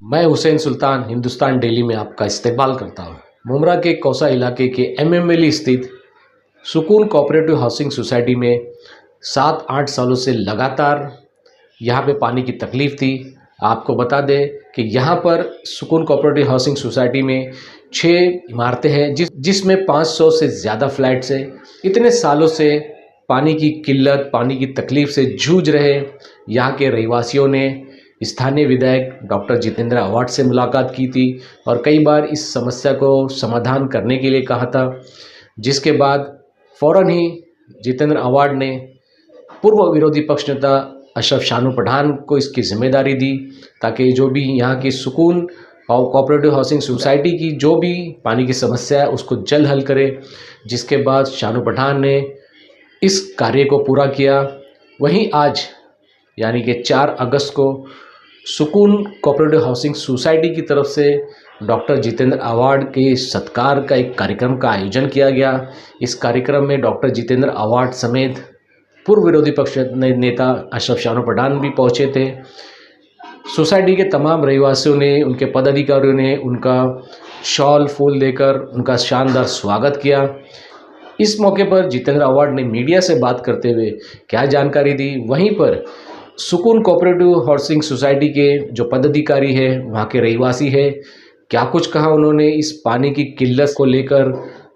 मैं हुसैन सुल्तान हिंदुस्तान डेली में आपका इस्तेकबाल करता हूँ। मुमरा के कौसा इलाके के एमएमएली स्थित सुकून कोऑपरेटिव हाउसिंग सोसाइटी में 7-8 सालों से लगातार यहाँ पे पानी की तकलीफ़ थी। आपको बता दें कि यहाँ पर सुकून कोऑपरेटिव हाउसिंग सोसाइटी में 6 इमारतें हैं जिसमें 500 से ज़्यादा फ्लैट्स हैं। इतने सालों से पानी की किल्लत, पानी की तकलीफ़ से जूझ रहे यहाँ के रहवासियों ने स्थानीय विधायक डॉक्टर जितेंद्र अवार्ड से मुलाकात की थी और कई बार इस समस्या को समाधान करने के लिए कहा था, जिसके बाद फ़ौरन ही जितेंद्र अवार्ड ने पूर्व विरोधी पक्ष नेता अशरफ शानू पठान को इसकी जिम्मेदारी दी ताकि जो भी यहाँ की सुकून और कोऑपरेटिव हाउसिंग सोसाइटी की जो भी पानी की समस्या है उसको जल्द हल करे। जिसके बाद शानू पठान ने इस कार्य को पूरा किया। वहीं आज यानी कि 4 अगस्त को सुकून कोऑपरेटिव हाउसिंग सोसाइटी की तरफ से डॉक्टर जितेंद्र अवार्ड के सत्कार का एक कार्यक्रम का आयोजन किया गया। इस कार्यक्रम में डॉक्टर जितेंद्र अवार्ड समेत पूर्व विरोधी पक्ष नेता अशरफ शानू पठान भी पहुंचे थे। सोसाइटी के तमाम रहवासियों ने, उनके पदाधिकारियों ने उनका शॉल फूल देकर उनका शानदार स्वागत किया। इस मौके पर जितेंद्र अवार्ड ने मीडिया से बात करते हुए क्या जानकारी दी, वहीं पर सुकून कोऑपरेटिव हाउसिंग सोसाइटी के जो पदाधिकारी है, वहाँ के रहवासी है, क्या कुछ कहा उन्होंने इस पानी की किल्लत को लेकर,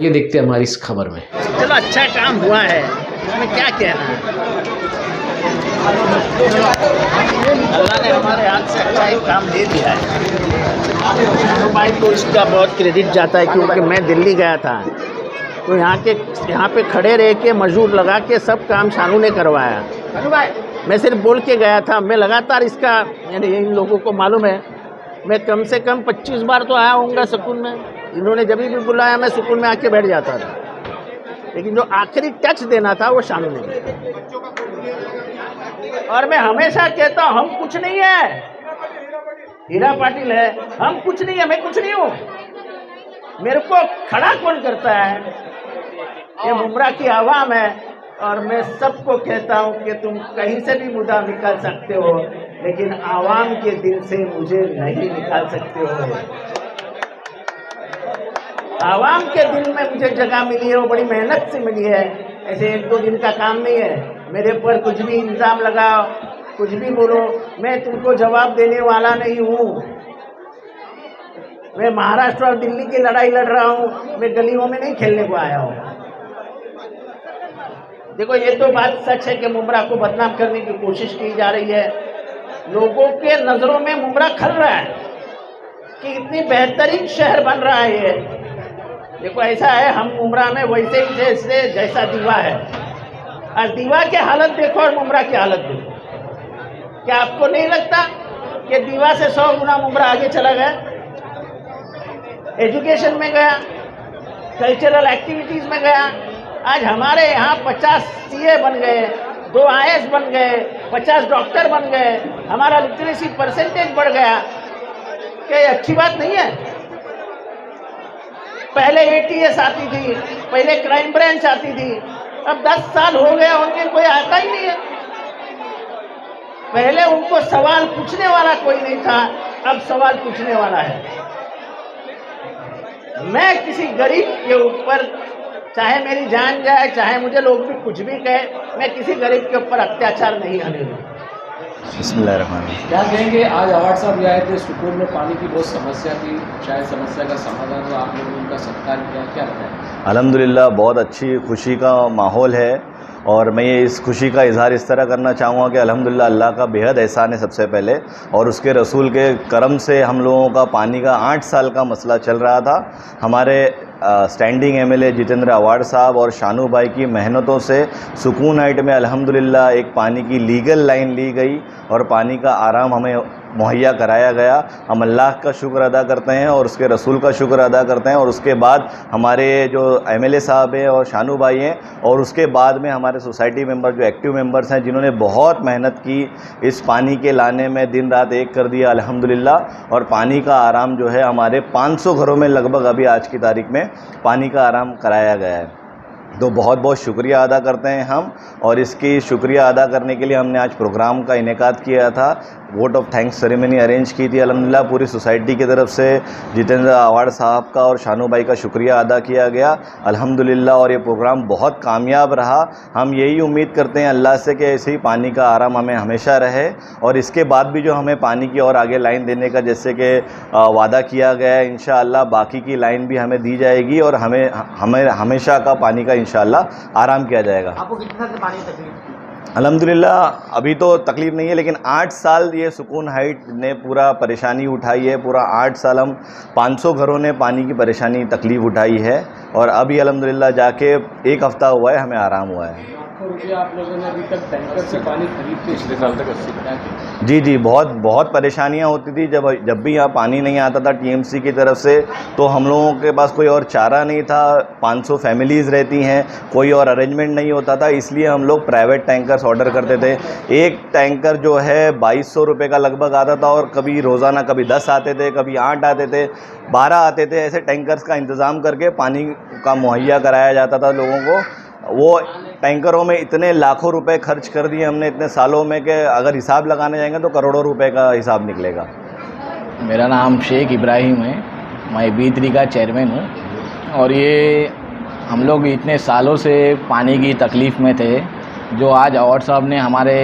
ये देखते हैं हमारी इस खबर में। चलो अच्छा काम हुआ है, इसमें क्या कहना है। अल्लाह ने हमारे हाथ से अच्छा एक काम दे दिया है। तो भाई को इसका बहुत क्रेडिट जाता है क्योंकि मैं दिल्ली गया था तो यहाँ पे खड़े रह के मजदूर लगा के सब काम शानू ने करवाया। मैं सिर्फ बोल के गया था। मैं लगातार इसका, यानी इन लोगों को मालूम है, मैं कम से कम 25 बार तो आया होऊंगा सुकून में। इन्होंने जब भी बुलाया मैं सुकून में आके बैठ जाता था, लेकिन जो आखिरी टच देना था वो शानू ने दिया। और मैं हमेशा कहता हूँ हम कुछ नहीं है, हीरा पाटिल है, हम कुछ नहीं है, मैं कुछ नहीं हूँ। मेरे को खड़ा कौन करता है? ये मुमरा की आवाम है। और मैं सबको कहता हूँ कि तुम कहीं से भी मुद्दा निकाल सकते हो, लेकिन आवाम के दिल से मुझे नहीं निकाल सकते हो। आवाम के दिल में मुझे जगह मिली है, वो बड़ी मेहनत से मिली है। ऐसे 1-2 दिन का काम नहीं है। मेरे पर कुछ भी इल्ज़ाम लगाओ, कुछ भी बोलो, मैं तुमको जवाब देने वाला नहीं हूँ। मैं महाराष्ट्र और दिल्ली की लड़ाई लड़ रहा हूँ, मैं गलियों में नहीं खेलने को आया हूँ। देखो, ये तो बात सच है कि मुमरा को बदनाम करने की कोशिश की जा रही है। लोगों के नज़रों में मुमरा खल रहा है कि इतनी बेहतरीन शहर बन रहा है ये। देखो, ऐसा है, हम मुमरा में वैसे ही जैसे जैसा दीवा है। आज दीवा की हालत देखो और मुमरा की हालत देखो। क्या आपको नहीं लगता कि दीवा से 100 गुना मुमरा आगे चला गया? एजुकेशन में गया, कल्चरल एक्टिविटीज़ में गया। आज हमारे यहाँ 50 सीए बन गए, 2 आईएएस बन गए, 50 डॉक्टर बन गए। हमारा लिटरेसी परसेंटेज बढ़ गया। क्या ये अच्छी बात नहीं है? पहले एटीएस आती थी, पहले क्राइम ब्रांच आती थी, अब 10 साल हो गए उनके कोई आता ही नहीं है। पहले उनको सवाल पूछने वाला कोई नहीं था, अब सवाल पूछने वाला है। मैं किसी गरीब के ऊपर, चाहे मेरी जान जाए, चाहे मुझे लोग भी कुछ भी कहे, मैं किसी गरीब के ऊपर अत्याचार नहीं होने दूंगा। बिस्मिल्लाहिर्रहमानिर्रहीम। क्या कहेंगे, आज अवार्ड साहब भी आए थे, सुकून में पानी की बहुत समस्या थी, शायद समस्या का समाधान हो, आप लोगों ने उनका सत्कार किया, क्या बताएं? अल्हम्दुलिल्लाह बहुत अच्छी खुशी का माहौल है और मैं ये इस खुशी का इजहार इस तरह करना चाहूँगा कि अल्हम्दुलिल्लाह अल्लाह का बेहद एहसान है सबसे पहले, और उसके रसूल के करम से हम लोगों का पानी का 8 साल का मसला चल रहा था। हमारे स्टैंडिंग एमएलए जितेंद्र अवार्ड साहब और शानू भाई की मेहनतों से सुकून हाइट में अल्हम्दुलिल्लाह एक पानी की लीगल लाइन ली गई और पानी का आराम हमें मुहैया कराया गया। हम अल्लाह का शुक्र अदा करते हैं और उसके रसूल का शुक्र अदा करते हैं, और उसके बाद हमारे जो एमएलए साहब हैं और शानू भाई हैं, और उसके बाद में हमारे सोसाइटी मेंबर जो एक्टिव मेंबर्स हैं जिन्होंने बहुत मेहनत की इस पानी के लाने में, दिन रात एक कर दिया अल्हम्दुलिल्लाह। और पानी का आराम जो है हमारे 500 घरों में लगभग अभी आज की तारीख में पानी का आराम कराया गया है। तो बहुत बहुत शुक्रिया अदा करते हैं हम। और इसकी शुक्रिया अदा करने के लिए हमने आज प्रोग्राम का इनेकाद किया था, vote of thanks ceremony arrange की थी अल्हम्दुलिल्लाह पूरी सोसाइटी की तरफ से। जितेंद्र आवाड़ साहब का और शानू भाई का शुक्रिया अदा किया गया अल्हम्दुलिल्लाह। और ये प्रोग्राम बहुत कामयाब रहा। हम यही उम्मीद करते हैं अल्लाह से कि ऐसे ही पानी का आराम हमें हमेशा रहे, और इसके बाद भी जो हमें पानी की और आगे लाइन देने का जैसे कि वादा किया गया है, इंशाअल्लाह बाकी की लाइन भी हमें दी जाएगी और हमें हमेशा का पानी का इंशाअल्लाह आराम किया जाएगा। आपको कितना से पानी की तकलीफ थी? अल्हम्दुलिल्लाह अभी तो तकलीफ़ नहीं है, लेकिन 8 साल ये सुकून हाइट ने पूरा परेशानी उठाई है। पूरा 8 साल हम 500 घरों ने पानी की परेशानी तकलीफ़ उठाई है, और अभी अल्हम्दुलिल्लाह जाके 1 हफ़्ता हुआ है, हमें आराम हुआ है। लाखों रुपया आप लोगों ने अभी तक टैंकर से पानी खरीद के पिछले साल तक 80 जी जी, बहुत परेशानियां होती थी। जब भी यहाँ पानी नहीं आता था टीएमसी की तरफ से, तो हम लोगों के पास कोई और चारा नहीं था। 500 फैमिलीज़ रहती हैं, कोई और अरेंजमेंट नहीं होता था, इसलिए हम लोग प्राइवेट टैंकर्स ऑर्डर करते थे। एक टैंकर जो है 2200 रुपये का लगभग आता था, और कभी रोज़ाना कभी 10 आते थे, कभी 8 आते थे, 12 आते थे। ऐसे टैंकर्स का इंतज़ाम करके पानी का मुहैया कराया जाता था लोगों को। वो टैंकरों में इतने लाखों रुपए खर्च कर दिए हमने इतने सालों में कि अगर हिसाब लगाने जाएंगे तो करोड़ों रुपए का हिसाब निकलेगा। मेरा नाम शेख इब्राहिम है, मैं B3 का चेयरमैन हूँ। और ये हम लोग इतने सालों से पानी की तकलीफ़ में थे, जो आज अवार्ड साहब ने हमारे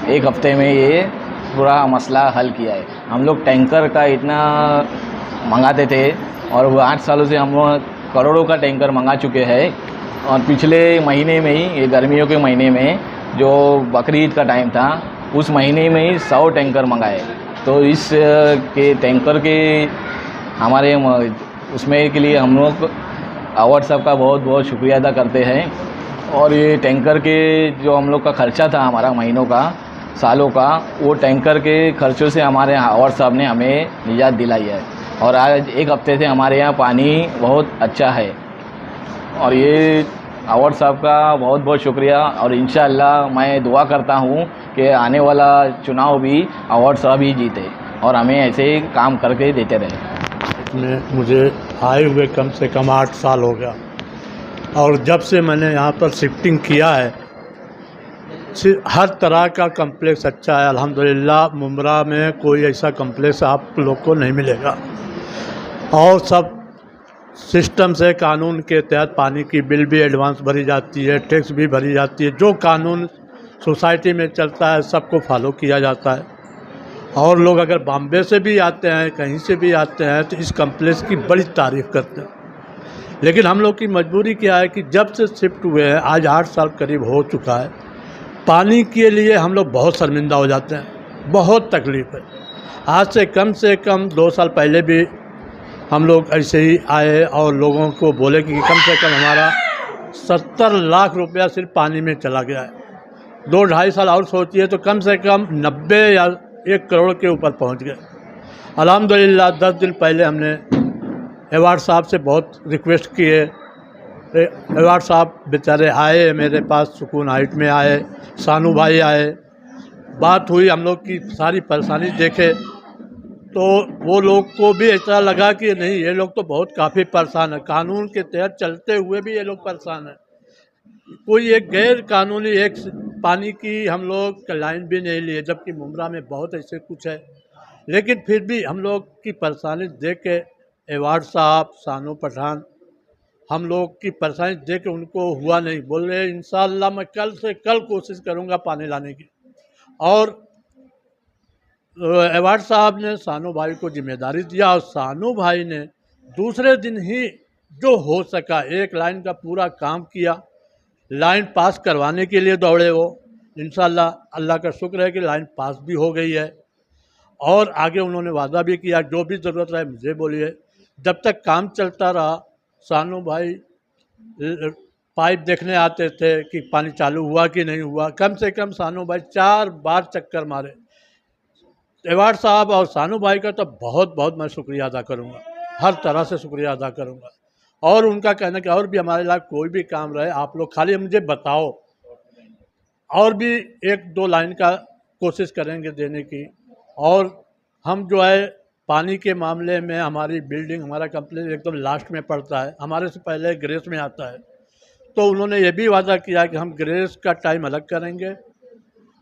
1 हफ्ते में ये पूरा मसला हल किया है। हम लोग टैंकर का इतना मंगाते थे, और वो 8 सालों से हम लोग करोड़ों का टैंकर मंगा चुके हैं। और पिछले महीने में ही, ये गर्मियों के महीने में जो बकरीद का टाइम था, उस महीने में ही 100 टैंकर मंगाए। तो इस के टैंकर के हमारे उसमें के लिए हम लोग अवार्ड साहब का बहुत बहुत शुक्रिया अदा करते हैं। और ये टैंकर के जो हम लोग का ख़र्चा था हमारा महीनों का, सालों का, वो टैंकर के खर्चों से हमारे अवार्ड साहब ने हमें निजात दिलाई है। और आज 1 हफ्ते से हमारे यहाँ पानी बहुत अच्छा है। और ये अवार्ड साहब का बहुत बहुत शुक्रिया। और इंशाअल्लाह मैं दुआ करता हूँ कि आने वाला चुनाव भी अवार्ड साहब ही जीते, और हमें ऐसे ही काम करके देते रहे। में मुझे आए हुए कम से कम 8 साल हो गया, और जब से मैंने यहाँ पर शिफ्टिंग किया है, हर तरह का कम्प्लेक्स अच्छा है अल्हम्दुलिल्लाह। मुमरा में कोई ऐसा कम्प्लेक्स आप लोग को नहीं मिलेगा, और सब सिस्टम से कानून के तहत पानी की बिल भी एडवांस भरी जाती है, टैक्स भी भरी जाती है। जो कानून सोसाइटी में चलता है सबको फॉलो किया जाता है। और लोग अगर बॉम्बे से भी आते हैं, कहीं से भी आते हैं, तो इस कम्प्लेक्स की बड़ी तारीफ़ करते हैं। लेकिन हम लोग की मजबूरी क्या है कि जब से शिफ्ट हुए हैं, आज 8 साल करीब हो चुका है, पानी के लिए हम लोग बहुत शर्मिंदा हो जाते हैं, बहुत तकलीफ़ है। आज से कम 2 साल पहले भी हम लोग ऐसे ही आए और लोगों को बोले कि कम से कम हमारा 70 लाख रुपया सिर्फ पानी में चला गया है। 2-2.5 साल और सोचिए तो कम से कम 90 या 1 करोड़ के ऊपर पहुंच गए। अल्हम्दुलिल्लाह 10 दिन पहले हमने अवार्ड साहब से बहुत रिक्वेस्ट किए। अवार्ड साहब बेचारे आए मेरे पास, सुकून हाइट में आए, शानू भाई आए, बात हुई, हम लोग की सारी परेशानी देखे, तो वो लोग को भी ऐसा लगा कि नहीं, ये लोग तो बहुत काफ़ी परेशान है, कानून के तहत चलते हुए भी ये लोग परेशान है। कोई एक गैर कानूनी एक पानी की हम लोग लाइन भी नहीं लिए, जबकि मुमरा में बहुत ऐसे कुछ है। लेकिन फिर भी हम लोग की परेशानी देख के अवार्ड साहब, शानू पठान, हम लोग की परेशानी देख के उनको हुआ नहीं, बोल रहे इंशाअल्लाह मैं कल से कल कोशिश करूँगा पानी लाने की। और अवार्ड साहब ने शानू भाई को जिम्मेदारी दिया, और शानू भाई ने दूसरे दिन ही जो हो सका एक लाइन का पूरा काम किया। लाइन पास करवाने के लिए दौड़े वो, इंशाअल्लाह अल्लाह का शुक्र है कि लाइन पास भी हो गई है। और आगे उन्होंने वादा भी किया, जो भी ज़रूरत रहे मुझे बोलिए। जब तक काम चलता रहा, शानू भाई पाइप देखने आते थे कि पानी चालू हुआ कि नहीं हुआ। कम से कम शानू भाई 4 बार चक्कर मारे। अवार्ड साहब और शानू भाई का तो बहुत बहुत मैं शुक्रिया अदा करूँगा, हर तरह से शुक्रिया अदा करूँगा। और उनका कहना कि और भी हमारे लायक कोई भी काम रहे, आप लोग खाली मुझे बताओ, और भी 1-2 लाइन का कोशिश करेंगे देने की। और हम जो है पानी के मामले में हमारी बिल्डिंग, हमारा कंप्लेक्स एकदम लास्ट में पड़ता है, हमारे से पहले ग्रेस में आता है। तो उन्होंने ये भी वादा किया कि हम ग्रेस का टाइम अलग करेंगे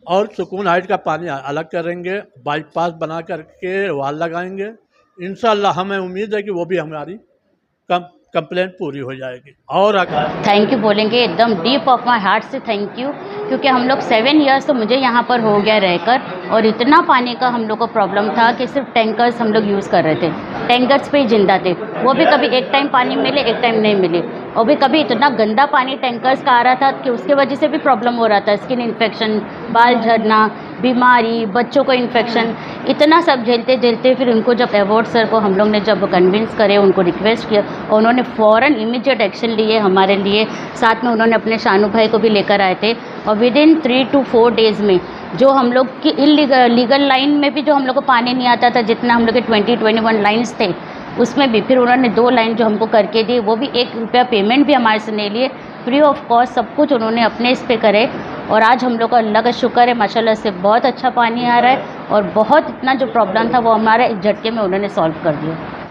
और सुकून हाइट का पानी अलग करेंगे, बाईपास बना करके वाल लगाएंगे। इंशाल्लाह हमें उम्मीद है कि वो भी हमारी कंप्लेंट पूरी हो जाएगी। और थैंक यू बोलेंगे एकदम डीप ऑफ माई हार्ट से थैंक यू, क्योंकि हम लोग 7 इयर्स तो मुझे यहाँ पर हो गया रहकर, और इतना पानी का हम लोग को प्रॉब्लम था कि सिर्फ टैंकर्स हम लोग यूज़ कर रहे थे, टैंकर्स पे ही जिंदा थे। वो भी कभी एक टाइम पानी मिले, एक टाइम नहीं मिले, और भी कभी इतना गंदा पानी टैंकर्स का आ रहा था कि उसके वजह से भी प्रॉब्लम हो रहा था, स्किन इन्फेक्शन, बाल झड़ना, बीमारी, बच्चों को इन्फेक्शन, इतना सब झेलते झेलते फिर उनको जब अवार्ड सर को हम लोग ने जब कन्विंस करे, उनको रिक्वेस्ट किया, और उन्होंने फ़ौरन इमीडिएट एक्शन लिए हमारे लिए। साथ में उन्होंने अपने शानू भाई को भी लेकर आए थे, और विदिन 3 to 4 डेज़ में जो हम लोग की लीगल लाइन में भी जो हम लोग को पानी नहीं आता था, जितना हम लोग के 20-21 लाइन्स थे, उसमें भी फिर उन्होंने 2 लाइन जो हमको करके दी, वो भी 1 रुपया पेमेंट भी हमारे से नहीं लिए, फ्री ऑफ कॉस्ट सब कुछ उन्होंने अपने इस पे करे। और आज हम लोग का अल्लाह का शुक्र है, माशाल्लाह से बहुत अच्छा पानी आ रहा है, और बहुत इतना जो प्रॉब्लम था वो हमारा एक झटके में उन्होंने सॉल्व कर दिया।